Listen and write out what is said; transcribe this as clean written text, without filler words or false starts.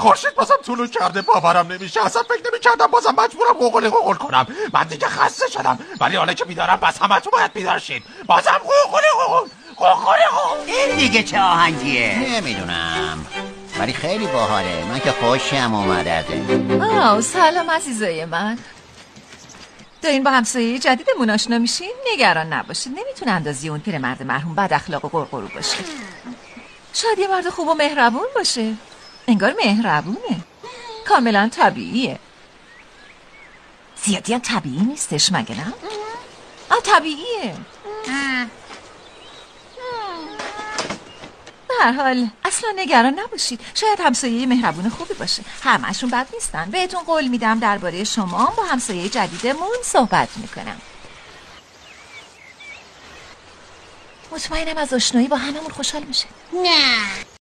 خورشید بازم طلوع کرده، باورم نمیشه. اصلا فکر نمی‌کردم بازم مجبورم قوقل کنم. من دیگه خسته شدم، ولی حالا که بیدارم بس همتون باید بیدار شید. بازم قوقل. این دیگه چه آهنگیه؟ نمیدونم ولی خیلی باحاله. من که خوشم اومده. سلام عزیزای من. دارین با همسایه جدیدمون آشنا میشین؟ نگران نباشید، نمیتونه اندازی اون پیرمرد مرحوم بد اخلاق و قرقرو باشه. شاید یه مرد خوب و مهربون باشه. انگار مهربونه، کاملا طبیعیه. زیادی هم طبیعی نیستش مگه نه؟ طبیعیه. به هر حال اصلا نگران نباشید، شاید همسایه مهربون خوبی باشه. همه‌شون بد نیستن. بهتون قول میدم درباره شما با همسایه جدیدمون صحبت میکنم. مطمئنم از آشنایی با هممون خوشحال میشه. نه